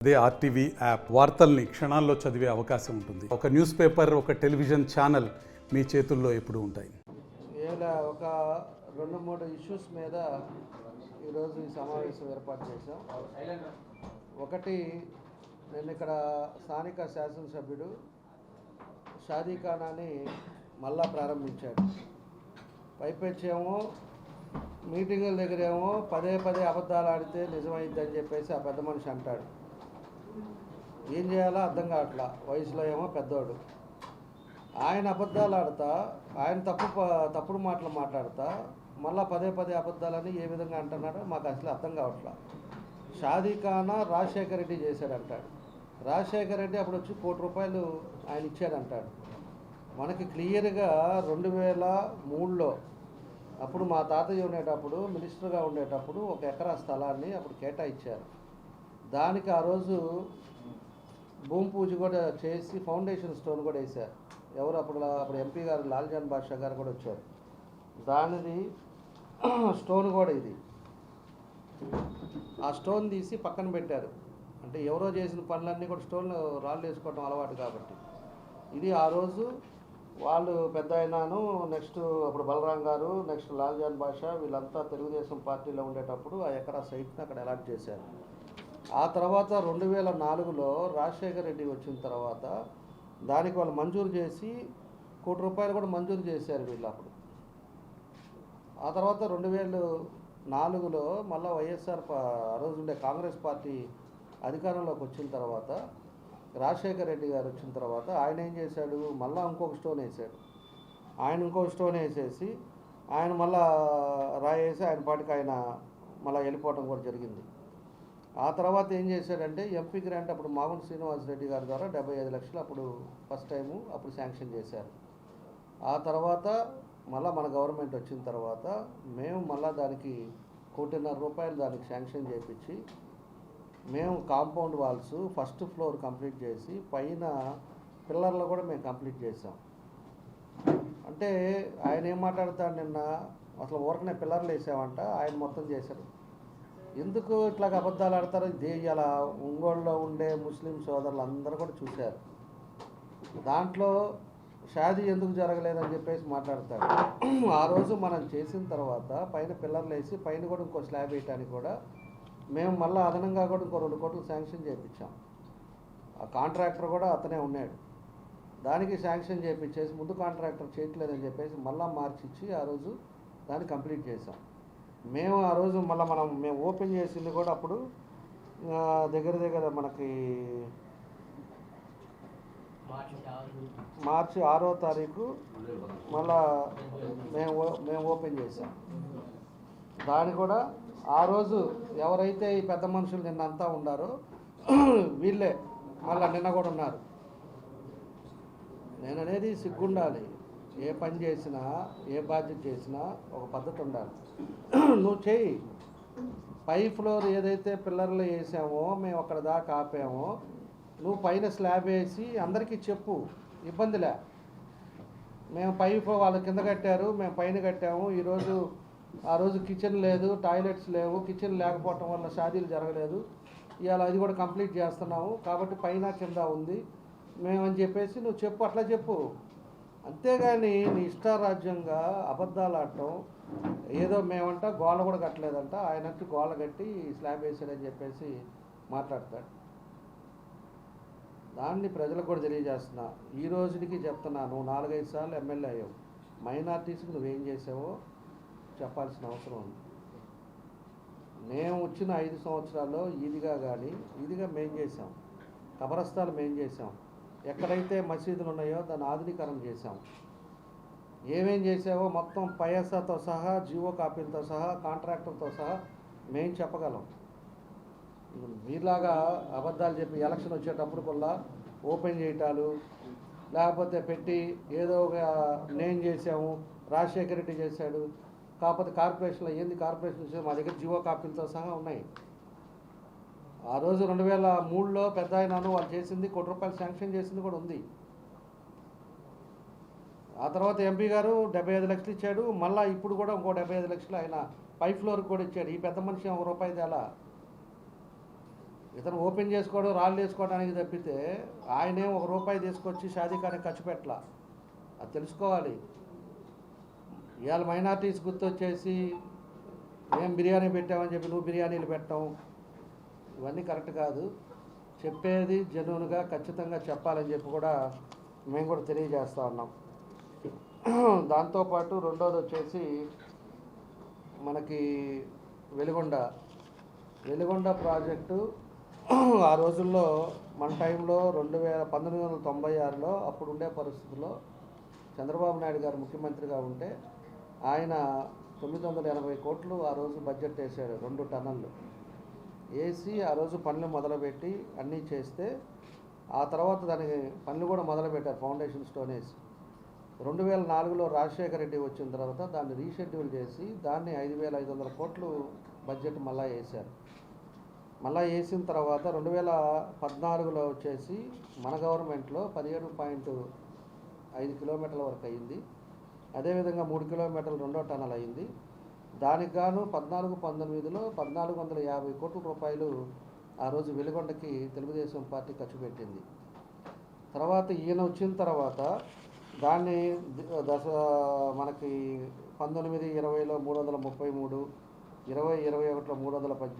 అదే RTV app వార్తల్ని క్షణాల్లో చదివే అవకాశం ఉంటుంది. ఒక న్యూస్ పేపర్, ఒక టెలివిజన్ ఛానల్ మీ చేతుల్లో ఎప్పుడూ ఉంటాయి. ఒక 2-3 ఇష్యూస్ మీద ఈరోజు ఈ సమావేశం ఏర్పాటు చేశాం. ఒకటి, నేను ఇక్కడ స్థానిక శాసనసభ్యుడు షాదీఖానాని మళ్ళా ప్రారంభించాడు. పైపెచ్చేమో మీటింగుల దగ్గరేమో పదే అబద్ధాలు ఆడితే నిజమైద్దని చెప్పేసి ఆ పెద్ద మనిషి అంటాడు. ఏం చేయాలో అర్థం కావట్లా. వయసులో ఏమో పెద్దోడు. ఆయన అబద్ధాలు ఆడతా, ఆయన తప్పుడు మాటలు మాట్లాడతా మళ్ళీ పదే అబద్ధాలని ఏ విధంగా అంటున్నాడో మాకు అసలు అర్థం కావట్లా. షాదీఖానా రాజశేఖర రెడ్డి చేశాడంటాడు. రాజశేఖర రెడ్డి అప్పుడు వచ్చి ₹1 కోటి ఆయన ఇచ్చాడంటాడు. మనకి క్లియర్గా 2003లో అప్పుడు మా తాతయ్య ఉండేటప్పుడు, మినిస్టర్గా ఉండేటప్పుడు 1 ఎకరా స్థలాన్ని అప్పుడు కేటాయించారు. దానికి ఆ రోజు భూమి పూజ కూడా చేసి ఫౌండేషన్ స్టోన్ కూడా వేశారు. ఎవరు అప్పుడు ఎంపీ గారు లాల్జాన్ బాషా గారు కూడా వచ్చారు. దానిది స్టోన్ కూడా ఇది. ఆ స్టోన్ తీసి పక్కన పెట్టారు. అంటే ఎవరో చేసిన పనులన్నీ కూడా స్టోన్లు రాళ్ళు వేసుకోవడం అలవాటు కాబట్టి. ఇది ఆ రోజు వాళ్ళు పెద్ద అయినాను, నెక్స్ట్ అప్పుడు బలరాం గారు, నెక్స్ట్ లాల్జాన్ బాషా వీళ్ళంతా తెలుగుదేశం పార్టీలో ఉండేటప్పుడు ఆ ఎకరా సైట్ని అక్కడ అలాట్ చేశారు. ఆ తర్వాత 2004లో రాజశేఖర రెడ్డి వచ్చిన తర్వాత దానికి వాళ్ళు మంజూరు చేసి ₹1 కోటి కూడా మంజూరు చేశారు వీళ్ళు అప్పుడు. ఆ తర్వాత 2004లో మళ్ళీ వైఎస్ఆర్ ఆ రోజు ఉండే కాంగ్రెస్ పార్టీ అధికారంలోకి వచ్చిన తర్వాత రాజశేఖర రెడ్డి గారు వచ్చిన తర్వాత ఆయన ఏం చేశాడు, మళ్ళీ ఇంకొక స్టోన్ వేసాడు. ఆయన ఇంకొక స్టోన్ వేసేసి ఆయన మళ్ళా రాయేసి ఆయన పాటికి ఆయన మళ్ళీ వెళ్ళిపోవడం కూడా జరిగింది. ఆ తర్వాత ఏం చేశాడంటే ఎంపీ గ్రాంట్ అప్పుడు మాగుంట శ్రీనివాసరెడ్డి గారి ద్వారా 75 లక్షలు అప్పుడు ఫస్ట్ టైము అప్పుడు శాంక్షన్ చేశారు. ఆ తర్వాత మళ్ళీ మన గవర్నమెంట్ వచ్చిన తర్వాత మేము మళ్ళీ దానికి ₹1.5 కోటి దానికి శాంక్షన్ చేయించి మేము compound walls first floor complete చేసి పైన పిల్లర్లు కూడా మేము కంప్లీట్ చేసాం. అంటే ఆయన ఏం మాట్లాడతాడు, నిన్న అసలు ఊరకనే పిల్లర్లు వేసామంట, ఆయన మొత్తం చేశారు. ఎందుకు ఇట్లా అబద్ధాలు ఆడతారో ఇలా ఒంగోలులో ఉండే ముస్లిం సోదరులు అందరూ కూడా చూశారు. దాంట్లో షాదీ ఎందుకు జరగలేదని చెప్పేసి మాట్లాడతాడు. ఆ రోజు మనం చేసిన తర్వాత పైన పిల్లర్లు వేసి పైన కూడా ఇంకో స్లాబ్ వేయటానికి కూడా మేము మళ్ళీ అదనంగా కూడా ఇంకో ₹2 కోట్లు శాంక్షన్ చేయించాం. ఆ కాంట్రాక్టర్ కూడా అతనే ఉన్నాడు. దానికి శాంక్షన్ చేయించేసి ముందు కాంట్రాక్టర్ చేయట్లేదని చెప్పేసి మళ్ళీ మార్చిచ్చి ఆ రోజు దాన్ని కంప్లీట్ చేసాం. మేము ఆ రోజు మళ్ళీ మేము ఓపెన్ చేసింది కూడా అప్పుడు దగ్గర మనకి మార్చి 6వ తారీఖు మళ్ళా మేము ఓపెన్ చేసాం. దాన్ని కూడా ఆ రోజు ఎవరైతే ఈ పెద్ద మనుషులు నిన్న అంతా ఉన్నారో వీళ్ళే మళ్ళీ నిన్న కూడా ఉన్నారు. నేను అనేది సిగ్గుండాలి. ఏ పని చేసినా, ఏ బాధ్యత చేసినా ఒక పద్ధతి ఉండాలి. నువ్వు చెయ్యి. పై ఫ్లోర్ ఏదైతే పిల్లర్లు వేసామో మేము అక్కడ దాకా ఆపామో నువ్వు పైన స్లాబ్ వేసి అందరికీ చెప్పు, ఇబ్బందిలే. మేము వాళ్ళ కింద కట్టారు, మేము పైన కట్టాము. ఆ రోజు కిచెన్ లేదు, టాయిలెట్స్ లేవు. కిచెన్ లేకపోవటం వల్ల షాదీలు జరగలేదు. ఇవాళ అది కూడా కంప్లీట్ చేస్తున్నాము కాబట్టి పైన కింద ఉంది మేమని చెప్పేసి నువ్వు చెప్పు, అట్లా చెప్పు. అంతేగాని నీ ఇష్టారాజ్యంగా అబద్ధాలు ఆడటం, ఏదో మేమంట గోడ కూడా కట్టలేదంట, ఆయనంటూ గోడ కట్టి స్లాబ్ వేసాడని చెప్పేసి మాట్లాడతాడు. దాన్ని ప్రజలకు కూడా తెలియజేస్తున్నా. ఈ రోజుకి చెప్తున్నా, నువ్వు 4-5 సార్లు ఎమ్మెల్యే అయ్యావు. మైనార్టీస్కి నువ్వేం చేసావో చెప్పాల్సిన అవసరం ఉంది. మేము వచ్చిన 5 సంవత్సరాల్లో ఈదిగా మేం చేసాం. కబరస్థాలు మేం చేసాం. ఎక్కడైతే మసీదులు ఉన్నాయో దాన్ని ఆధునీకరణ చేశాం. ఏమేం చేసావో మొత్తం పైఎస్ఆతో సహా, జీవో కాపీలతో సహా, కాంట్రాక్టర్తో సహా మేము చెప్పగలం. మీలాగా అబద్ధాలు చెప్పి ఎలక్షన్ వచ్చేటప్పుడు కూడా ఓపెన్ చేయటాలు, లేకపోతే పెట్టి ఏదో ఒక నేను చేసాము, రాజశేఖర రెడ్డి చేశాడు, కాకపోతే కార్పొరేషన్లో ఏంది కార్పొరేషన్ చేసాము, మా దగ్గర జీవో కాపీలతో సహా ఉన్నాయి. ఆ రోజు 2003లో పెద్ద అయినాను వాళ్ళు చేసింది ₹1 కోటి శాంక్షన్ చేసింది కూడా ఉంది. ఆ తర్వాత ఎంపీ గారు 75 లక్షలు ఇచ్చాడు. మళ్ళీ ఇప్పుడు కూడా ఇంకో 75 లక్షలు ఆయన పై ఫ్లోర్కి కూడా ఇచ్చాడు. ఈ పెద్ద మనిషి ₹1 తేలా. ఇతను ఓపెన్ చేసుకోవడం రాళ్ళు వేసుకోవడానికి తప్పితే ఆయనే ₹1 తీసుకొచ్చి షాదీఖానికి ఖర్చు పెట్టాల. అది తెలుసుకోవాలి. ఇవాళ మైనార్టీస్ గుర్తొచ్చేసి మేము బిర్యానీ పెట్టామని చెప్పి నువ్వు బిర్యానీలు పెట్టాం, ఇవన్నీ కరెక్ట్ కాదు. చెప్పేది జెన్యూన్గా ఖచ్చితంగా చెప్పాలని చెప్పి కూడా మేము కూడా తెలియజేస్తూ ఉన్నాం. దాంతోపాటు రెండోది వచ్చేసి మనకి వెలిగొండ ప్రాజెక్టు ఆ రోజుల్లో మన టైంలో 1996లో అప్పుడు ఉండే పరిస్థితుల్లో చంద్రబాబు నాయుడు గారు ముఖ్యమంత్రిగా ఉంటే ఆయన 980 కోట్లు ఆ రోజు బడ్జెట్ వేసాడు. 2 టన్నులు వేసి ఆ రోజు పనులు మొదలుపెట్టి అన్నీ చేస్తే ఆ తర్వాత దానికి పనులు కూడా మొదలుపెట్టారు ఫౌండేషన్ స్టోన్ వేసి. 2004లో రాజశేఖర రెడ్డి వచ్చిన తర్వాత దాన్ని రీషెడ్యూల్ చేసి దాన్ని 5,500 కోట్లు బడ్జెట్ మళ్ళా వేశారు. మళ్ళా వేసిన తర్వాత 2014లో వచ్చేసి మన గవర్నమెంట్లో 17.5 కిలోమీటర్ల వరకు అయింది. అదేవిధంగా 3 కిలోమీటర్లు 2వ టన్నల్ అయింది. దానికి గాను 14-19లో 1,450 కోట్ల రూపాయలు ఆ రోజు వెలిగొండకి తెలుగుదేశం పార్టీ ఖర్చు పెట్టింది. తర్వాత ఈయన వచ్చిన తర్వాత దాన్ని మనకి 19-20లో 333, 20-21లో 318,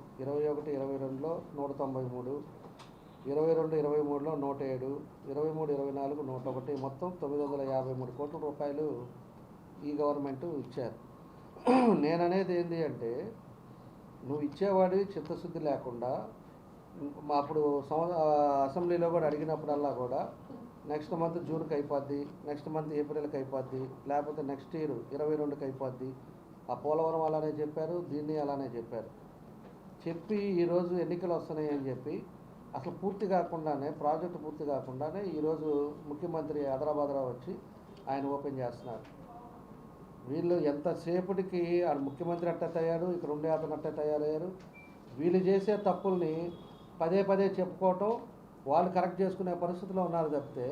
21-22లో 193, 22-23లో 107, 23-24 101, మొత్తం 953 కోట్ల రూపాయలు ఈ గవర్నమెంట్ ఇచ్చారు. నేననేది ఏంటి అంటే నువ్వు ఇచ్చేవాడి చిత్తశుద్ధి లేకుండా అప్పుడు అసెంబ్లీలో కూడా అడిగినప్పుడల్లా కూడా నెక్స్ట్ మంత్ జూన్కి అయిపోద్ది, నెక్స్ట్ మంత్ ఏప్రిల్కి అయిపోద్ది, లేకపోతే నెక్స్ట్ ఇయర్ 22కి అయిపోద్ది. ఆ పోలవరం అలానే చెప్పారు, దీన్ని అలానే చెప్పారు. చెప్పి ఈరోజు ఎన్నికలు వస్తున్నాయి అని చెప్పి అసలు పూర్తి కాకుండానే ప్రాజెక్టు పూర్తి కాకుండానే ఈరోజు ముఖ్యమంత్రి హైదరాబాద్లో వచ్చి ఆయన ఓపెన్ చేస్తున్నారు. వీళ్ళు ఎంతసేపటికి ఆ ముఖ్యమంత్రి అట్ట తయారు, ఇక్కడ ఉండే అతను అట్ట తయారయ్యారు. వీళ్ళు చేసే తప్పుల్ని పదే చెప్పుకోవటం, వాళ్ళు కరెక్ట్ చేసుకునే పరిస్థితిలో ఉన్నారు తప్పితే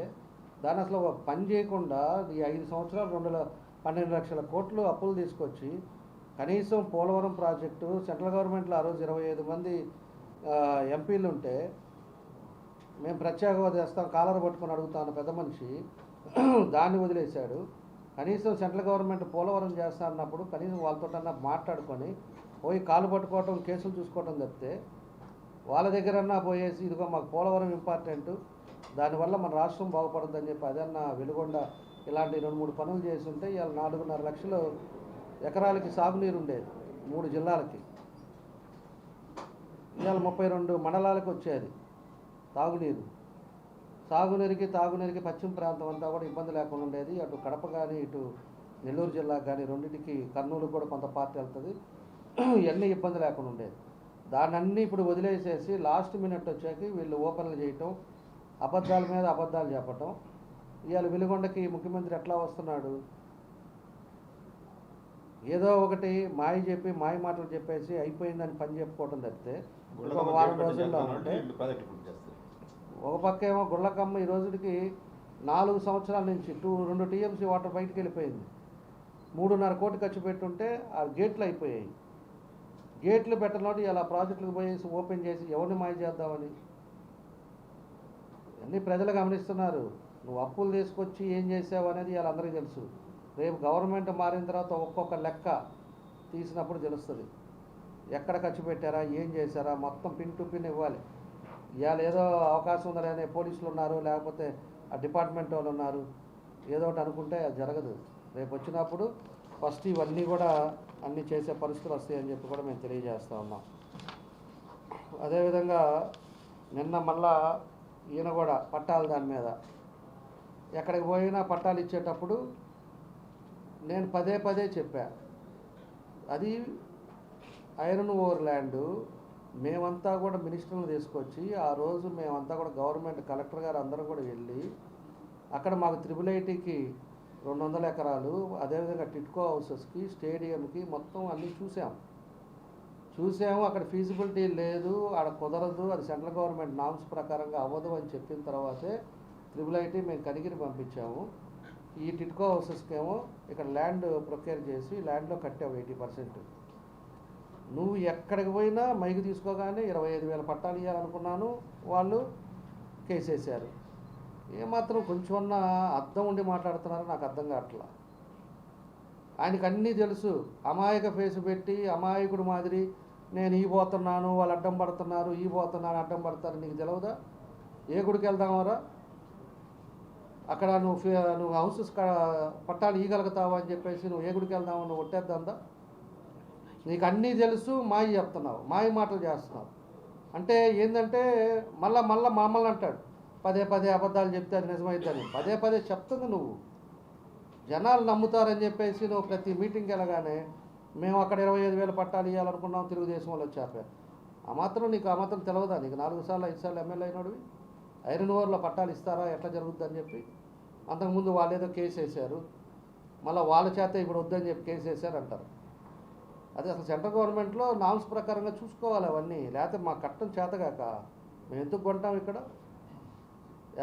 దాన్ని అసలు పని చేయకుండా ఈ 5 సంవత్సరాలు 12 లక్షల కోట్లు అప్పులు తీసుకొచ్చి కనీసం పోలవరం ప్రాజెక్టు సెంట్రల్ గవర్నమెంట్లో ఆ రోజు 25 మంది ఎంపీలు ఉంటే మేము ప్రత్యేక హోదా చేస్తాం కాలర్ పట్టుకొని అడుగుతాను పెద్ద మనిషి దాన్ని వదిలేశాడు. కనీసం సెంట్రల్ గవర్నమెంట్ పోలవరం చేస్తా అన్నప్పుడు కనీసం వాళ్ళతోటన్నా మాట్లాడుకొని పోయి కాలు పట్టుకోవటం, కేసులు చూసుకోవటం తప్పితే వాళ్ళ దగ్గరన్నా పోయేసి ఇదిగో మాకు పోలవరం ఇంపార్టెంట్, దానివల్ల మన రాష్ట్రం బాగుపడుతుందని చెప్పి అదన్నా వెలుగొండ ఇలాంటి 2-3 పనులు చేస్తుంటే ఇవాళ 4.5 లక్షల ఎకరాలకి సాగునీరు ఉండేది 3 జిల్లాలకి. ఇవాళ 32 మండలాలకు వచ్చేది తాగునీరుకి పశ్చిమ ప్రాంతం అంతా కూడా ఇబ్బంది లేకుండా ఉండేది. అటు కడప కానీ ఇటు నెల్లూరు జిల్లాకు కానీ రెండింటికి, కర్నూలు కూడా కొంత పార్టీ వెళ్తుంది, ఇవన్నీ ఇబ్బంది లేకుండా ఉండేది. దాన్ని ఇప్పుడు వదిలేసేసి లాస్ట్ మినిట్ వచ్చాక వీళ్ళు ఓపెన్లు చేయటం, అబద్ధాల మీద అబద్ధాలు చెప్పటం. ఇవాళ వెలుగొండకి ముఖ్యమంత్రి ఎట్లా వస్తున్నాడు, ఏదో ఒకటి మాయ మాటలు చెప్పేసి అయిపోయిందని పని చెప్పుకోవటం తప్పితే ఒక వారం రోజుల్లో ఉంటే ఒక పక్క ఏమో గుళ్ళకమ్మ ఈ రోజుకి 4 సంవత్సరాల నుంచి 2 టీఎంసీ వాటర్ బయటికి వెళ్ళిపోయింది. 3.5 కోట్లు ఖర్చు పెట్టుంటే ఆ గేట్లు అయిపోయాయి. గేట్లు పెట్టనోటి ఇలా ప్రాజెక్టులకు పోయేసి ఓపెన్ చేసి ఎవరిని మాయ చేద్దామని అన్నీ ప్రజలు గమనిస్తున్నారు. నువ్వు అప్పులు తీసుకొచ్చి ఏం చేసావు అనేది ఇలా అందరికీ తెలుసు. రేపు గవర్నమెంట్ మారిన తర్వాత ఒక్కొక్క లెక్క తీసినప్పుడు తెలుస్తుంది. ఎక్కడ ఖర్చు పెట్టారా, ఏం చేశారా, మొత్తం పిన్ టు పిన్ ఇవ్వాలి. ఇవాళ ఏదో అవకాశం ఉందనే పోలీసులు ఉన్నారు, లేకపోతే ఆ డిపార్ట్మెంట్ వాళ్ళు ఉన్నారు, ఏదో ఒకటి అనుకుంటే అది జరగదు. రేపు వచ్చినప్పుడు ఫస్ట్ ఇవన్నీ కూడా అన్నీ చేసే పరిస్థితులు వస్తాయని చెప్పి కూడా మేము తెలియజేస్తూ ఉన్నాం. అదేవిధంగా నిన్న మళ్ళా ఈయన కూడా పట్టాలు దాని మీద ఎక్కడికి పోయినా పట్టాలు ఇచ్చేటప్పుడు నేను పదే చెప్పా, అది ఐరన్ ఓవర్ ల్యాండు. మేమంతా కూడా మినిస్టర్లు తీసుకొచ్చి ఆ రోజు మేమంతా కూడా గవర్నమెంట్ కలెక్టర్ గారు అందరం కూడా వెళ్ళి అక్కడ మాకు 888కి 200 ఎకరాలు, అదేవిధంగా టిట్కో హౌసెస్కి, స్టేడియంకి మొత్తం అన్నీ చూసాము. అక్కడ ఫీజిబిలిటీ లేదు, ఆడ కుదరదు, అది సెంట్రల్ గవర్నమెంట్ నామ్స్ ప్రకారంగా అవ్వదు అని చెప్పిన తర్వాతే 888 మేము కనిగిరి పంపించాము. ఈ టిట్కో హౌసెస్కి ఏమో ఇక్కడ ల్యాండ్ ప్రొక్యూర్ చేసి ల్యాండ్లో కట్టాము 80%. నువ్వు ఎక్కడికి పోయినా మైకు తీసుకోగానే 25,000 పట్టాలు ఇవ్వాలనుకున్నాను, వాళ్ళు కేసేశారు. ఏమాత్రం కొంచెమన్నా అర్థం ఉండి మాట్లాడుతున్నారో నాకు అర్థం కావట్లా. ఆయనకు అన్నీ తెలుసు. అమాయక ఫేసు పెట్టి అమాయకుడు మాదిరి నేను ఈ పోతున్నాను, వాళ్ళు అడ్డం పడుతున్నారు, ఈ పోతున్నాను అడ్డం పడతారు. నీకు తెలియదా? ఏ గుడికి వెళ్దామరా? అక్కడ నువ్వు హౌసెస్ పట్టాలు ఇవ్వగలుగుతావా అని చెప్పేసి నువ్వు ఏ గుడికి వెళ్దామో నువ్వు కొట్టేద్దా? నీకు అన్నీ తెలుసు, మాయ చెప్తున్నావు, మాయ మాటలు చేస్తున్నావు. అంటే ఏంటంటే మళ్ళా మమ్మల్ని అంటాడు, పదే అబద్ధాలు చెప్తే అది నిజమైద్దని. పదే చెప్తుంది నువ్వు. జనాలు నమ్ముతారని చెప్పేసి నువ్వు ప్రతి మీటింగ్కి వెళ్ళగానే మేము అక్కడ 25,000 పట్టాలు ఇవ్వాలనుకున్నాం, తెలుగుదేశం వాళ్ళు వచ్చారు. ఆ మాత్రం తెలియదా? నీకు 4 సార్లు 5 సార్లు ఎమ్మెల్యే అయినోడివి. ఐరన్ ఓవర్లో పట్టాలు ఇస్తారా, ఎట్లా జరుగుద్దని చెప్పి. అంతకుముందు వాళ్ళు ఏదో కేసు వేశారు, మళ్ళీ వాళ్ళ చేత ఇప్పుడు వద్దని చెప్పి కేసు వేశారు అంటారు. అదే అసలు సెంట్రల్ గవర్నమెంట్లో నామ్స్ ప్రకారంగా చూసుకోవాలి అవన్నీ. లేకపోతే మా కట్టం చేతగాక మేము ఎందుకు కొంటాం? ఇక్కడ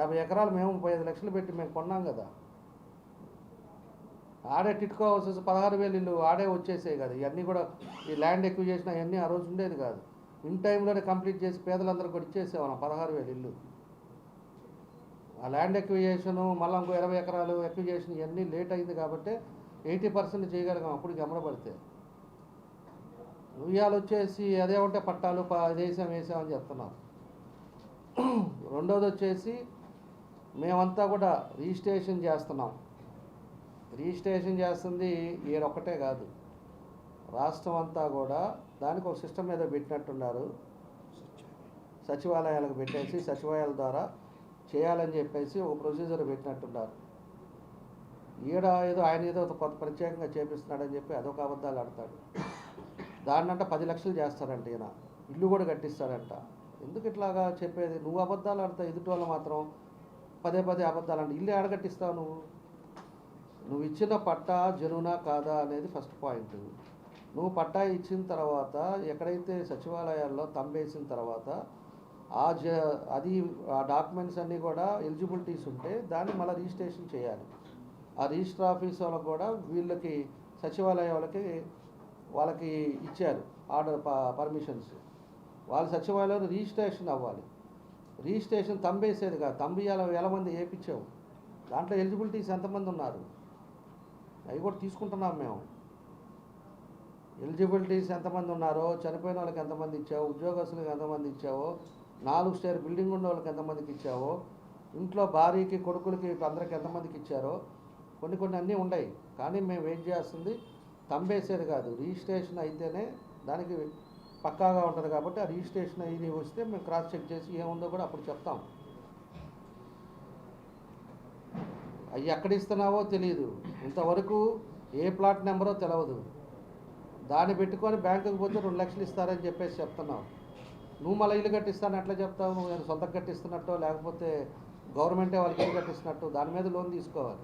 50 ఎకరాలు మేము 35 లక్షలు పెట్టి మేము కొన్నాం కదా. ఆడే టిట్కో హౌసెస్ 16,000 ఇల్లు ఆడే వచ్చేసాయి కదా. ఇవన్నీ కూడా ఈ ల్యాండ్ ఎక్కువ చేసినా ఇవన్నీ ఆ రోజు ఉండేది కాదు. ఇన్ టైంలోనే కంప్లీట్ చేసి పేదలందరూ కూడా ఇచ్చేసేవాళ్ళం 16,000 ఇల్లు. ఆ ల్యాండ్ ఎక్విజేషను మళ్ళీ ఇంకో 20 ఎకరాలు ఎక్విజేషన్ ఇవన్నీ లేట్ అయింది కాబట్టి 80% చేయగలిగాం అప్పుడు గమనపడితే. నువ్వు వచ్చేసి అదేమంటే పట్టాలు వేసామని చెప్తున్నాం. రెండోది వచ్చేసి మేమంతా కూడా రిజిస్ట్రేషన్ చేస్తున్నాం. రిజిస్ట్రేషన్ చేస్తుంది ఈడొక్కటే కాదు, రాష్ట్రం అంతా కూడా. దానికి ఒక సిస్టమ్ ఏదో పెట్టినట్టున్నారు, సచివాలయాలకు పెట్టేసి సచివాలయాల ద్వారా చేయాలని చెప్పేసి ఒక ప్రొసీజర్ పెట్టినట్టున్నారు. ఏదో ఆయన ఏదో కొత్త ప్రత్యేకంగా చేపిస్తున్నాడని చెప్పి అదొక అబద్ధాలు ఆడతాడు. దాన్నంట 10 లక్షలు చేస్తారంట ఈయన, ఇల్లు కూడా కట్టిస్తాడంట. ఎందుకు ఇట్లాగా చెప్పేది? నువ్వు అబద్ధాలు ఆడతావు, ఎదుటి వాళ్ళు మాత్రం పదే అబద్ధాలు అంటే. ఇల్లు ఎడగట్టిస్తావు నువ్వు ఇచ్చిన పట్టా జనునా కాదా అనేది ఫస్ట్ పాయింట్. నువ్వు పట్టా ఇచ్చిన తర్వాత ఎక్కడైతే సచివాలయాల్లో తంబేసిన తర్వాత అది ఆ డాక్యుమెంట్స్ అన్నీ కూడా ఎలిజిబిలిటీస్ ఉంటే దాన్ని మళ్ళీ రిజిస్ట్రేషన్ చేయాలి. ఆ రిజిస్టర్ ఆఫీస్ వాళ్ళకు కూడా వీళ్ళకి సచివాలయం వాళ్ళకి ఇచ్చారు ఆర్డర్ పర్మిషన్స్. వాళ్ళ సచివాలయంలో రిజిస్ట్రేషన్ అవ్వాలి. రిజిస్ట్రేషన్ తంబేసేది కాదు, తంబియాల 1000 మంది వేయించావు. దాంట్లో ఎలిజిబిలిటీస్ ఎంతమంది ఉన్నారు అవి కూడా తీసుకుంటున్నాం మేము. ఎలిజిబిలిటీస్ ఎంతమంది ఉన్నారో, చనిపోయిన వాళ్ళకి ఎంతమంది ఇచ్చావో, ఉద్యోగస్తులకు ఎంతమంది ఇచ్చావో, 4 స్టేర్ బిల్డింగ్ ఉన్న వాళ్ళకి ఎంతమందికి ఇచ్చావో, ఇంట్లో భార్యకి కొడుకులకి అందరికి ఎంతమందికి ఇచ్చారో కొన్ని అన్నీ ఉన్నాయి. కానీ మేము వెయిట్ చేస్తుంది తంబేసేది కాదు, రిజిస్ట్రేషన్ అయితేనే దానికి పక్కాగా ఉంటుంది. కాబట్టి ఆ రిజిస్ట్రేషన్ అయ్యి వస్తే మేము క్రాస్ చెక్ చేసి ఏముందో కూడా అప్పుడు చెప్తాం. అవి ఎక్కడ ఇస్తున్నావో తెలియదు, ఇంతవరకు ఏ ప్లాట్ నెంబరో తెలియదు. దాన్ని పెట్టుకొని బ్యాంకుకి పోతే 2 లక్షలు ఇస్తారని చెప్పేసి చెప్తున్నావు. నువ్వు మళ్ళీ ఇల్లు కట్టిస్తాను ఎట్లా చెప్తావు? నువ్వు నేను సొంతం కట్టిస్తున్నట్టు లేకపోతే గవర్నమెంటే వాళ్ళకి ఇల్లు కట్టిస్తున్నట్టు దాని మీద లోన్ తీసుకోవాలి.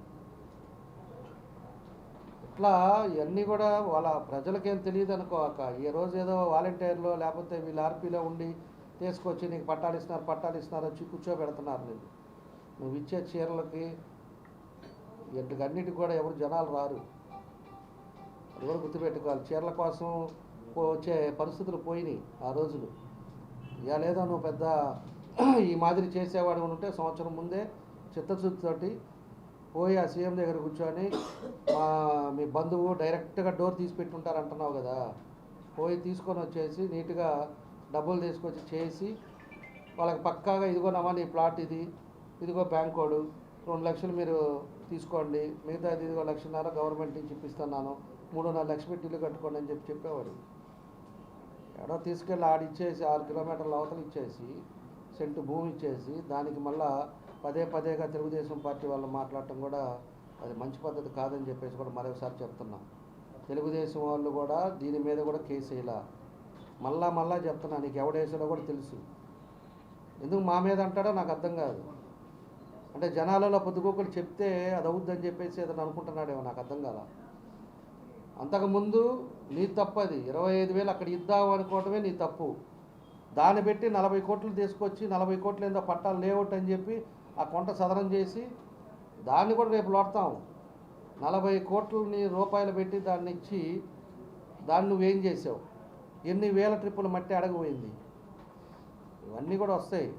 ఇట్లా ఇవన్నీ కూడా వాళ్ళ ప్రజలకేం తెలియదు అనుకోక ఈ రోజు ఏదో వాలంటీర్లో లేకపోతే వీళ్ళు ఆర్పీలో ఉండి తీసుకొచ్చి నీకు పట్టాలు ఇస్తున్నారు వచ్చి కూర్చోబెడుతున్నారు. నువ్వు ఇచ్చే చీరలకి అన్నిటికి కూడా ఎవరు జనాలు రారు. అది కూడా గుర్తుపెట్టుకోవాలి. చీరల కోసం వచ్చే పరిస్థితులు పోయినాయి ఆ రోజులు. ఇక లేదా నువ్వు పెద్ద ఈ మాదిరి చేసేవాడు ఉంటే సంవత్సరం ముందే చిత్తశుద్ధితోటి పోయి ఆ సీఎం దగ్గర కూర్చొని మీ బంధువు డైరెక్ట్గా డోర్ తీసి పెట్టుంటారు అంటున్నావు కదా, పోయి తీసుకొని వచ్చేసి నీట్గా డబ్బులు తీసుకొచ్చి చేసి వాళ్ళకి పక్కాగా ఇదిగోనమ్మా నీ ప్లాట్ ఇదిగో బ్యాంక్ కోడ్ 2 లక్షలు మీరు తీసుకోండి, మిగతా ఇదిగో 1.5 లక్షలు గవర్నమెంట్ నుంచి ఇప్పిస్తున్నాను, 3.5 లక్షలు పెట్టి ఇల్లు కట్టుకోండి అని చెప్పేవాడు. ఎడో తీసుకెళ్ళి ఆడిచ్చేసి 6 కిలోమీటర్ల అవతల ఇచ్చేసి సెంటు భూమి ఇచ్చేసి దానికి మళ్ళా పదేగా తెలుగుదేశం పార్టీ వాళ్ళు మాట్లాడటం కూడా అది మంచి పద్ధతి కాదని చెప్పేసి కూడా మరొకసారి చెప్తున్నాం. తెలుగుదేశం వాళ్ళు కూడా దీని మీద కూడా కేసు వేయాల. మళ్ళా చెప్తున్నా, నీకు ఎవడేసాడో కూడా తెలుసు. ఎందుకు మా మీద అంటాడో నాకు అర్థం కాదు. అంటే జనాలలో పొద్దుగోకులు చెప్తే అది అవుద్దని చెప్పేసి ఏదైనా అనుకుంటున్నాడేమో, నాకు అర్థం కాల. అంతకుముందు నీ తప్పు అది. 25,000 అక్కడ ఇద్దాము అనుకోవటమే నీ తప్పు. దాన్ని పెట్టి 40 కోట్లు తీసుకొచ్చి 40 కోట్లు ఏందో పట్టాలు లేఅవుట్ అని చెప్పి ఆ కొంట సదరం చేసి దాన్ని కూడా రేపు లోడతాం. 40 కోట్లని రూపాయలు పెట్టి దాన్ని ఇచ్చి దాన్ని నువ్వేం చేసావు? ఎన్ని వేల ట్రిప్పులు మట్టి అడగపోయింది. ఇవన్నీ కూడా వస్తాయి.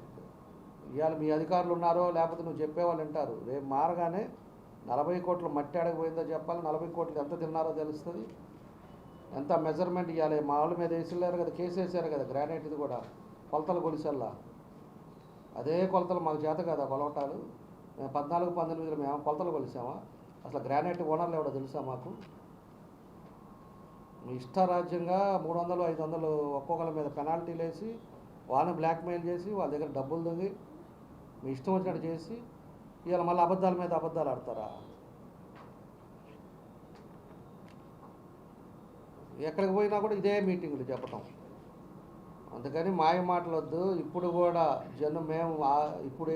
ఇవాళ మీ అధికారులు ఉన్నారో లేకపోతే నువ్వు చెప్పేవాళ్ళు వింటారు. రేపు మారగానే 40 కోట్ల మట్టి అడగపోయిందో చెప్పాలి, 40 కోట్లు ఎంత తిన్నారో తెలుస్తుంది, ఎంత మెజర్మెంట్ ఇవ్వాలి. మా వాళ్ళ మీద వేసిల్లారు కదా, కేసు వేసారు కదా, గ్రానైట్ ఇది కూడా కొలతలు కొలిసల్లా. అదే కొలతలు మాకు చేత కదా కొలవటాలు. మేము 14-19 మేము కొలతలు కొలిసామా? అసలు గ్రానైట్ ఓనర్లు ఎవడో తెలుసా మాకు? మీ ఇష్టారాజ్యంగా 300-500 ఒక్కొక్కరి మీద పెనాల్టీలు వేసి వాళ్ళని బ్లాక్మెయిల్ చేసి వాళ్ళ దగ్గర డబ్బులు దొంగి మీ ఇష్టం వచ్చినట్టు చేసి ఇవాళ మళ్ళీ అబద్ధాల మీద అబద్ధాలు ఆడతారా? ఎక్కడికి పోయినా కూడా ఇదే మీటింగులు చెప్పటం. అందుకని మాయ మాటలు వద్దు. ఇప్పుడు కూడా మేము ఇప్పుడు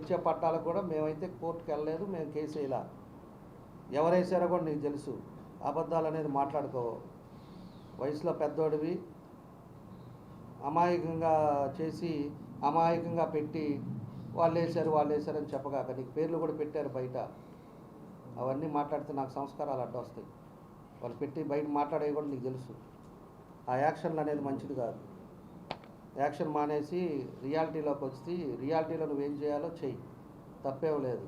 ఇచ్చే పట్టాలకు కూడా మేమైతే కోర్టుకు వెళ్ళలేదు, మేము కేసు వేయలా. ఎవరేసారో కూడా నీకు తెలుసు. అబద్ధాలు అనేది మాట్లాడుకో. వయసులో పెద్దోడివి, అమాయకంగా చేసి అమాయకంగా పెట్టి వాళ్ళు వేశారని చెప్పగాక నీకు పేర్లు కూడా పెట్టారు బయట. అవన్నీ మాట్లాడితే నాకు సంస్కారాలు అడ్డు వస్తాయి. వాళ్ళు పెట్టి బయట మాట్లాడేవి కూడా నీకు తెలుసు. ఆ యాక్షన్లు అనేది మంచిది కాదు. యాక్షన్ మానేసి రియాలిటీలోకి వచ్చి రియాలిటీలో నువ్వేం చేయాలో చెయ్యి, తప్పేం లేదు.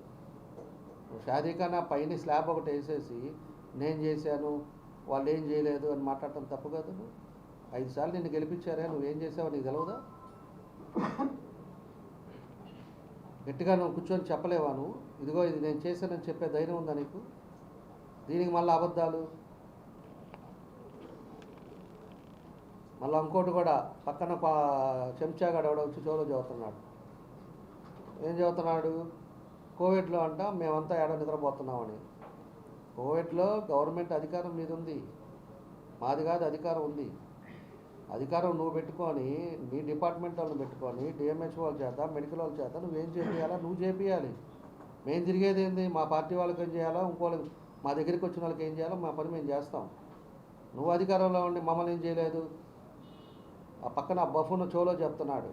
షాదీఖానా పైన స్లాబ్ ఒకటి వేసేసి నేను చేశాను వాళ్ళు ఏం చేయలేదు అని మాట్లాడటం తప్పు కదా. నువ్వు 5 సార్లు నిన్ను గెలిపించారే, నువ్వేం చేసావో నీకు తెలియదా? గట్టిగా నువ్వు కూర్చొని చెప్పలేవా? నువ్వు ఇదిగో ఇది నేను చేశానని చెప్పే ధైర్యం ఉందా నీకు? దీనికి మళ్ళీ అబద్ధాలు. మళ్ళీ ఇంకోటి కూడా పక్కన చెంచాగాడు ఎవడో వచ్చి చోలో చదువుతున్నాడు. ఏం చదువుతున్నాడు? కోవిడ్లో అంట మేమంతా ఏడ నిద్రపోతున్నామని. కోవిడ్లో గవర్నమెంట్ అధికారం మీద ఉంది, మాది కాదు అధికారం ఉంది. అధికారం నువ్వు పెట్టుకొని నీ డిపార్ట్మెంట్ వాళ్ళని పెట్టుకొని డిఎంహెచ్ వాళ్ళ చేత మెడికల్ వాళ్ళ చేత నువ్వేం చేయాలా నువ్వు చేపియాలి. మేము తిరిగేది ఏంది? మా పార్టీ వాళ్ళకి ఏం చేయాలా, ఇంకోళ్ళకి మా దగ్గరికి వచ్చిన వాళ్ళకి ఏం చేయాలో మా పని మేము చేస్తాం. నువ్వు అధికారంలో ఉండి మమ్మల్ని ఏం చేయలేదు. ఆ పక్కన ఆ బఫూన్ చోలో చెప్తున్నాడు.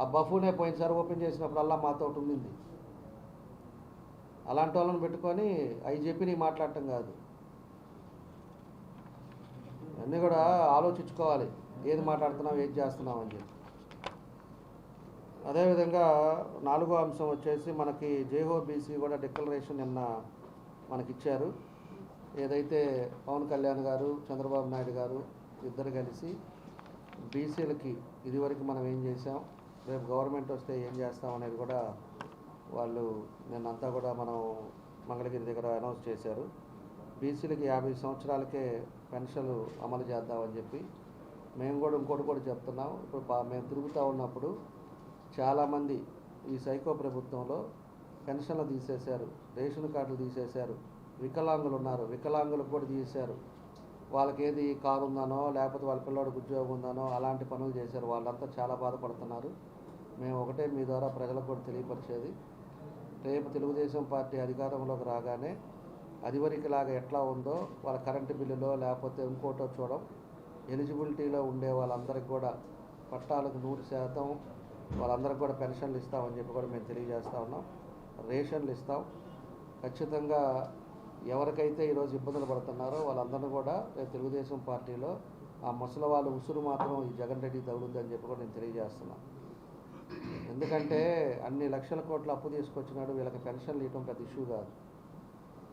ఆ బఫూనే పోయినసారి ఓపెన్ చేసినప్పుడల్లా మాతో ఉండింది. అలాంటి వాళ్ళని పెట్టుకొని అవి చెప్పి నీ మాట్లాడటం కాదు. అన్నీ కూడా ఆలోచించుకోవాలి, ఏది మాట్లాడుతున్నావు ఏది చేస్తున్నావు అని చెప్పి. అదేవిధంగా 4వ అంశం వచ్చేసి మనకి జైహో బీసీ కూడా డిక్లరేషన్ నిన్న మనకిచ్చారు. ఏదైతే పవన్ కళ్యాణ్ గారు చంద్రబాబు నాయుడు గారు ఇద్దరు కలిసి బీసీలకి ఇదివరకు మనం ఏం చేసాం, రేపు గవర్నమెంట్ వస్తే ఏం చేస్తాం అనేది కూడా వాళ్ళు నిన్నంతా కూడా మనం మంగళగిరి దగ్గర అనౌన్స్ చేశారు. బీసీలకి 50 సంవత్సరాలకే పెన్షన్లు అమలు చేద్దామని చెప్పి మేము కూడా ఇంకోటి కూడా చెప్తున్నాం. ఇప్పుడు మేము తిరుగుతూ ఉన్నప్పుడు చాలామంది ఈ సైకో ప్రభుత్వంలో పెన్షన్లు తీసేశారు, రేషన్ కార్డులు తీసేశారు, వికలాంగులు ఉన్నారు, వికలాంగులకు కూడా తీసేశారు. వాళ్ళకి ఏది కారు ఉందనో లేకపోతే వాళ్ళ పిల్లవాడికి ఉద్యోగం ఉందనో అలాంటి పనులు చేశారు. వాళ్ళంతా చాలా బాధపడుతున్నారు. మేము ఒకటే మీ ద్వారా ప్రజలకు కూడా తెలియపరిచేది, రేపు తెలుగుదేశం పార్టీ అధికారంలోకి రాగానే అదివరకులాగా ఎట్లా ఉందో వాళ్ళ కరెంటు బిల్లులో లేకపోతే ఇంకోటో చూడం, ఎలిజిబిలిటీలో ఉండే వాళ్ళందరికీ కూడా పట్టాలకు 100% వాళ్ళందరికీ కూడా పెన్షన్లు ఇస్తామని చెప్పి కూడా మేము తెలియజేస్తూ ఉన్నాం. రేషన్లు ఇస్తాం ఖచ్చితంగా. ఎవరికైతే ఈరోజు ఇబ్బందులు పడుతున్నారో వాళ్ళందరినీ కూడా రేపు తెలుగుదేశం పార్టీలో ఆ ముసలి వాళ్ళ ఉసురు మాత్రం ఈ జగన్ రెడ్డి తగులుద్దని చెప్పి కూడా నేను తెలియజేస్తున్నాను. ఎందుకంటే అన్ని లక్షల కోట్ల అప్పు తీసుకొచ్చినాడు, వీళ్ళకి పెన్షన్లు ఇవ్వడం పెద్ద ఇష్యూ కాదు.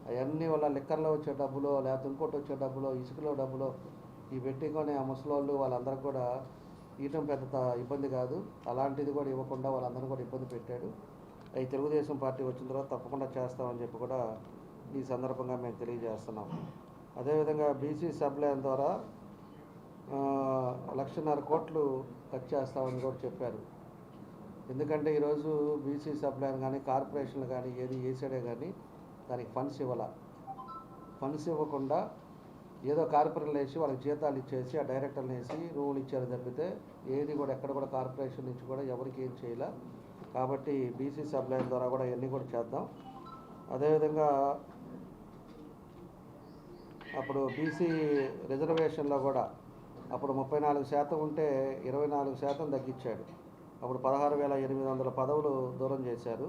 అవన్నీ వాళ్ళ లిక్కర్లో వచ్చే డబ్బులో లేకపోతే ఇంకోటి వచ్చే డబ్బులో ఇసుకలో డబ్బులో ఈ పెట్టుకొని ఆ ముసలోళ్ళు వాళ్ళందరికీ కూడా ఇవ్వడం పెద్ద ఇబ్బంది కాదు. అలాంటిది కూడా ఇవ్వకుండా వాళ్ళందరినీ కూడా ఇబ్బంది పెట్టాడు. అవి తెలుగుదేశం పార్టీ వచ్చిన తర్వాత తప్పకుండా చేస్తామని చెప్పి కూడా ఈ సందర్భంగా మేము తెలియజేస్తున్నాం. అదేవిధంగా బీసీ సబ్లైన్ ద్వారా 1.5 కోట్లు ఖర్చు చేస్తామని కూడా చెప్పారు. ఎందుకంటే ఈరోజు బీసీ సబ్లైన్ కానీ కార్పొరేషన్లు కానీ ఏది వేసాడే కానీ దానికి ఫండ్స్ ఇవ్వాల. ఫండ్స్ ఇవ్వకుండా ఏదో కార్పొరేషన్లు వేసి వాళ్ళకి జీతాలు ఇచ్చేసి ఆ డైరెక్టర్లు వేసి రూములు ఇచ్చారు తప్పితే ఏది కూడా ఎక్కడ కూడా కార్పొరేషన్ నుంచి కూడా ఎవరికి ఏం చేయాల. కాబట్టి బీసీ సబ్లైన్ ద్వారా కూడా ఇవన్నీ కూడా చేద్దాం. అదేవిధంగా అప్పుడు బీసీ రిజర్వేషన్లో కూడా అప్పుడు 34% ఉంటే 24% తగ్గించాడు. అప్పుడు 16,800 పదవులు దూరం చేశారు.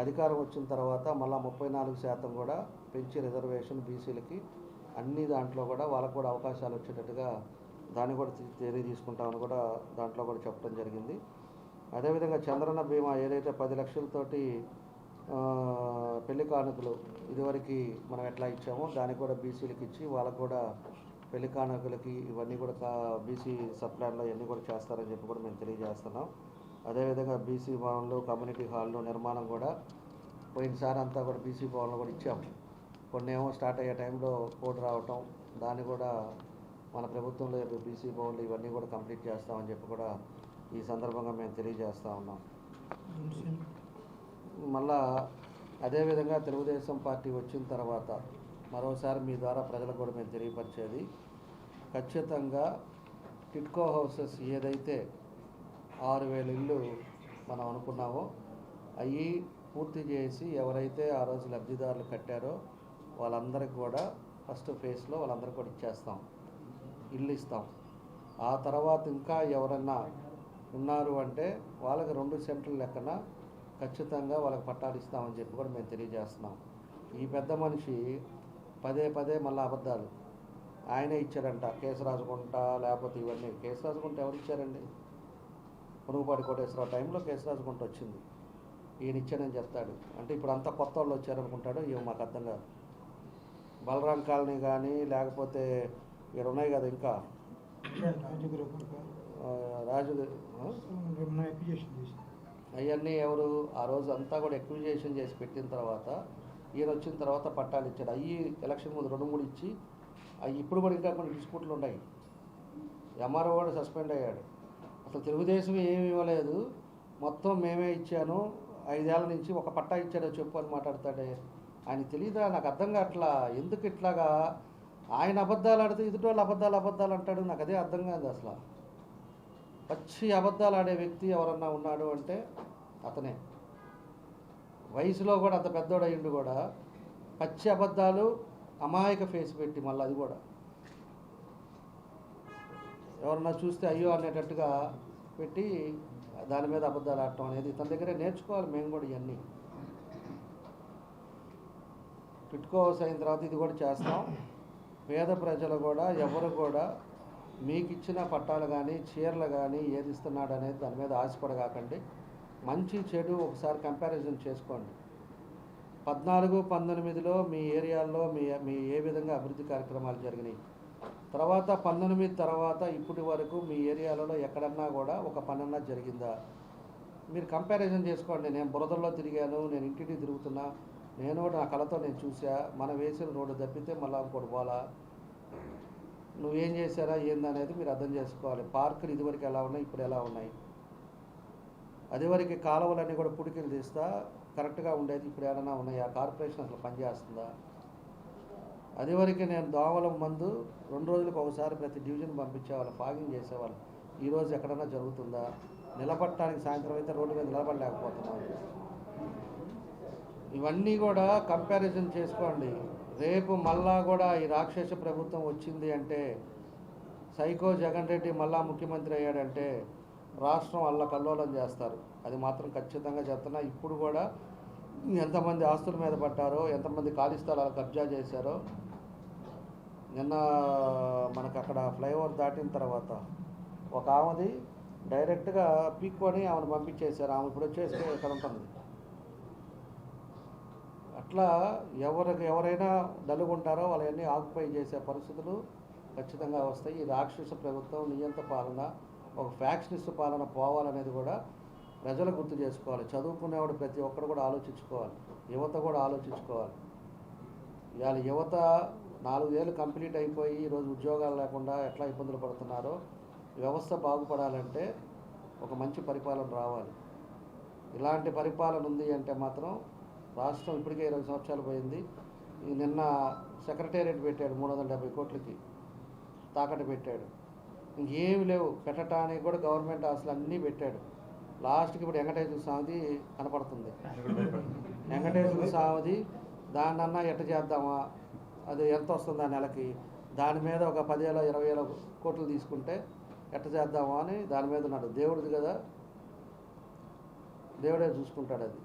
అధికారం వచ్చిన తర్వాత మళ్ళీ 34% కూడా పెంచి రిజర్వేషన్ బీసీలకి అన్ని దాంట్లో కూడా వాళ్ళకు కూడా అవకాశాలు వచ్చేటట్టుగా దాన్ని కూడా చర్య తీసుకుంటామని కూడా దాంట్లో కూడా చెప్పడం జరిగింది. అదేవిధంగా చంద్రన్న బీమా ఏదైతే 10 లక్షలతోటి పెళ్లి కానుకలు ఇదివరకు మనం ఎట్లా ఇచ్చామో దానికి కూడా బీసీలకు ఇచ్చి వాళ్ళకు కూడా పెళ్లి కానుకలకి ఇవన్నీ కూడా బీసీ సబ్ ప్లాన్లో ఇవన్నీ కూడా చేస్తారని చెప్పి కూడా మేము తెలియజేస్తున్నాం. అదేవిధంగా బీసీ భవన్లు, కమ్యూనిటీ హాల్లో నిర్మాణం కూడా పోయినసారి అంతా కూడా బీసీ భవన్లు కూడా ఇచ్చాము. కొన్ని ఏమో స్టార్ట్ అయ్యే టైంలో కోడ్ రావటం, దాన్ని కూడా మన ప్రభుత్వంలో బీసీ భవన్లు ఇవన్నీ కూడా కంప్లీట్ చేస్తామని చెప్పి కూడా ఈ సందర్భంగా మేము తెలియజేస్తూ ఉన్నాం. మళ్ళా అదేవిధంగా తెలుగుదేశం పార్టీ వచ్చిన తర్వాత మరోసారి మీ ద్వారా ప్రజలకు కూడా మేము తెలియపరిచేది, ఖచ్చితంగా టిట్కో హౌసెస్ ఏదైతే 6,000 ఇళ్ళు మనం అనుకున్నామో అవి పూర్తి చేసి ఎవరైతే ఆ రోజు లబ్ధిదారులు కట్టారో వాళ్ళందరికీ కూడా ఫస్ట్ ఫేజ్లో వాళ్ళందరికీ కూడా ఇచ్చేస్తాం, ఇల్లు ఇస్తాం. ఆ తర్వాత ఇంకా ఎవరన్నా ఉన్నారు అంటే వాళ్ళకి 2 సెంట్ల లెక్కన ఖచ్చితంగా వాళ్ళకి పట్టాలు ఇస్తామని చెప్పి కూడా మేము తెలియజేస్తున్నాం. ఈ పెద్ద మనిషి పదే పదే మళ్ళీ అబద్ధాలు, ఆయనే ఇచ్చారంట కేశరాజుకుంట, లేకపోతే ఇవన్నీ. కేశరాజుకుంట ఎవరు ఇచ్చారండి? పునుగుపాటి కోటేశ్వరరావు టైంలో కేశరాజుకుంట వచ్చింది, ఈయన ఇచ్చానని చెప్తాడు. అంటే ఇప్పుడు అంతా కొత్త వాళ్ళు వచ్చారనుకుంటాడు, ఇవి మాకు అర్థం కాదు. బలరాం కాలనీ కానీ లేకపోతే ఇక్కడ ఉన్నాయి కదా ఇంకా రాజు అవన్నీ ఎవరు ఆ రోజు అంతా కూడా ఎక్విజేషన్ చేసి పెట్టిన తర్వాత ఈయన వచ్చిన తర్వాత పట్టాలు ఇచ్చాడు. అవి ఎలక్షన్ ముందు 2-3 ఇచ్చి అవి ఇప్పుడు కూడా ఇంకా కొన్ని డిస్ప్యూట్లు ఉన్నాయి. ఎంఆర్ఓ కూడా సస్పెండ్ అయ్యాడు. అసలు తెలుగుదేశం ఏమి ఇవ్వలేదు, మొత్తం మేమే ఇచ్చాను, 5 ఏళ్ళ నుంచి ఒక పట్టా ఇచ్చాడో చెప్పు అని మాట్లాడతాడే. ఆయన తెలీదా? నాకు అర్థం కావట్లా ఎందుకు ఇట్లాగా ఆయన అబద్ధాలు ఆడితే ఎదుటోళ్ళు అబద్ధాలు అంటాడు. నాకు అదే అర్థం కాదు అసలు. పచ్చి అబద్ధాలు ఆడే వ్యక్తి ఎవరన్నా ఉన్నాడు అంటే అతనే. వయసులో కూడా అంత పెద్దోడు అయ్యిండు కూడా పచ్చి అబద్ధాలు, అమాయక ఫేస్ పెట్టి మళ్ళీ అది కూడా ఎవరన్నా చూస్తే అయ్యో అనేటట్టుగా పెట్టి దాని మీద అబద్ధాలు ఆడటం అనేది తన దగ్గరే నేర్చుకోవాలి. మేము కూడా ఇవన్నీ టిట్కో హౌస్ అయిన తర్వాత ఇది కూడా చేస్తాం. పేద ప్రజలు కూడా ఎవరు కూడా మీకు ఇచ్చిన పట్టాలు కానీ చీరలు కానీ ఏది ఇస్తున్నాడు అనేది దాని మీద ఆశపడగాకండి. మంచి చెడు ఒకసారి కంపారిజన్ చేసుకోండి. 14-19లో మీ ఏరియాల్లో మీ ఏ విధంగా అభివృద్ధి కార్యక్రమాలు జరిగినాయి, తర్వాత 19 తర్వాత ఇప్పటి వరకు మీ ఏరియాలలో ఎక్కడన్నా కూడా ఒక పనన్నా జరిగిందా మీరు కంపారిజన్ చేసుకోండి. నేను బురదల్లో తిరిగాను, నేను ఇంటింటికి తిరుగుతున్నా, నేను కూడా నా కళతో నేను చూసా, మనం వేసిన రోడ్డు తప్పితే మళ్ళీ ఇంకోటి పోలా, నువ్వేం చేశారా ఏందనేది మీరు అర్థం చేసుకోవాలి. పార్కులు ఇదివరకు ఎలా ఉన్నాయి, ఇప్పుడు ఎలా ఉన్నాయి. అదివరకు కాలువలన్నీ కూడా పుడికిలు తీస్తా కరెక్ట్గా ఉండేది, ఇప్పుడు ఏదైనా ఉన్నాయా? కార్పొరేషన్ అసలు పనిచేస్తుందా? అదివరకు నేను దోమల మందు 2 రోజులకు ఒకసారి ప్రతి డివిజన్ పంపించేవాళ్ళు, ఫాగింగ్ చేసేవాళ్ళు. ఈరోజు ఎక్కడన్నా జరుగుతుందా? నిలబడటానికి సాయంత్రం అయితే రోడ్డు మీద నిలబడలేకపోతున్నాం. ఇవన్నీ కూడా కంపారిజన్ చేసుకోండి. రేపు మళ్ళా కూడా ఈ రాక్షస ప్రభుత్వం వచ్చింది అంటే, సైకో జగన్ రెడ్డి మళ్ళా ముఖ్యమంత్రి అయ్యాడంటే రాష్ట్రం అల్లకల్లోలం చేస్తారు. అది మాత్రం ఖచ్చితంగా చెప్తున్నా. ఇప్పుడు కూడా ఎంతమంది ఆస్తుల మీద పడ్డారో, ఎంతమంది ఖాళీ స్థలాలు కబ్జా చేశారో. నిన్న మనకు అక్కడ ఫ్లైఓవర్ దాటిన తర్వాత ఒక ఆమెది డైరెక్ట్గా పీక్కొని ఆమెను పంపించేశారు. ఆమె ఇప్పుడు వచ్చేసి ఇక్కడ ఉంటుంది. అట్లా ఎవరైనా డల్లుగుంటారో వాళ్ళన్నీ ఆక్యుపై చేసే పరిస్థితులు ఖచ్చితంగా వస్తాయి. ఈ రాక్షస ప్రభుత్వం, నియంత పాలన, ఒక ఫ్యాక్షనిస్ట్ పాలన పోవాలనేది కూడా ప్రజలు గుర్తు చేసుకోవాలి. చదువుకునేవాడు ప్రతి ఒక్కరు కూడా ఆలోచించుకోవాలి, యువత కూడా ఆలోచించుకోవాలి. ఇవాళ యువత 4 ఏళ్ళు కంప్లీట్ అయిపోయి ఈరోజు ఉద్యోగాలు లేకుండా ఎట్లా ఇబ్బందులు పడుతున్నారో, వ్యవస్థ బాగుపడాలంటే ఒక మంచి పరిపాలన రావాలి. ఇలాంటి పరిపాలన ఉంది అంటే మాత్రం రాష్ట్రం ఇప్పటికే 20 సంవత్సరాలు పోయింది. నిన్న సెక్రటేరియట్ పెట్టాడు 370 కోట్లకి తాకట్టు పెట్టాడు. ఇంకేమి లేవు పెట్టడానికి కూడా. గవర్నమెంట్ ఆస్తులు అన్నీ పెట్టాడు. లాస్ట్కి ఇప్పుడు వెంకటేశ్వర స్వామిది కనపడుతుంది. వెంకటేశ్వర స్వామిది దాన్నన్నా ఎట్ట చేద్దామా, అది ఎంత వస్తుందా నెలకి, దాని మీద ఒక 10,000-20,000 కోట్లు తీసుకుంటే ఎట్ట చేద్దామా అని దాని మీద ఉన్నాడు. దేవుడిది కదా, దేవుడే చూసుకుంటాడు అది.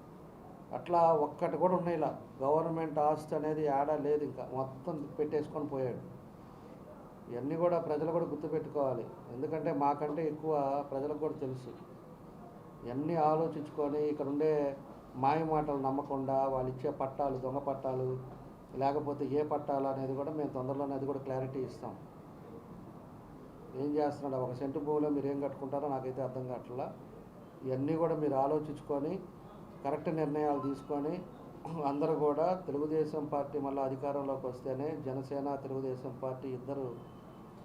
అట్లా ఒక్కటి కూడా ఉన్నాయి. ఇలా గవర్నమెంట్ ఆస్తి అనేది ఆడా లేదు, ఇంకా మొత్తం పెట్టేసుకొని పోయాడు. ఇవన్నీ కూడా ప్రజలు కూడా గుర్తుపెట్టుకోవాలి. ఎందుకంటే మాకంటే ఎక్కువ ప్రజలకు కూడా తెలుసు. ఇవన్నీ ఆలోచించుకొని ఇక్కడ ఉండే మాయ మాటలు నమ్మకుండా వాళ్ళు ఇచ్చే పట్టాలు దొంగ పట్టాలు లేకపోతే ఏ పట్టాలు అనేది కూడా మేము తొందరలోనే అది కూడా క్లారిటీ ఇస్తాం. ఏం చేస్తున్నాడు, 1 సెంటు భూమిలో మీరు ఏం కట్టుకుంటారో నాకైతే అర్థం కావట్లా. ఇవన్నీ కూడా మీరు ఆలోచించుకొని కరెక్ట్ నిర్ణయాలు తీసుకొని అందరూ కూడా తెలుగుదేశం పార్టీ మళ్ళీ అధికారంలోకి వస్తేనే జనసేన తెలుగుదేశం పార్టీ ఇద్దరు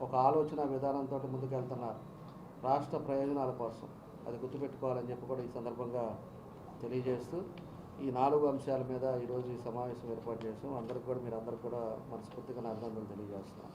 ఒక ఆలోచన విధానంతో ముందుకెళ్తున్నారు రాష్ట్ర ప్రయోజనాల కోసం. అది గుర్తుపెట్టుకోవాలని చెప్పి కూడా ఈ సందర్భంగా తెలియజేస్తూ ఈ 4 అంశాల మీద ఈరోజు ఈ సమావేశం ఏర్పాటు చేసాం. అందరికి కూడా మీరు అందరికి కూడా మనస్ఫూర్తిగా అభినందనలు తెలియజేస్తున్నాం.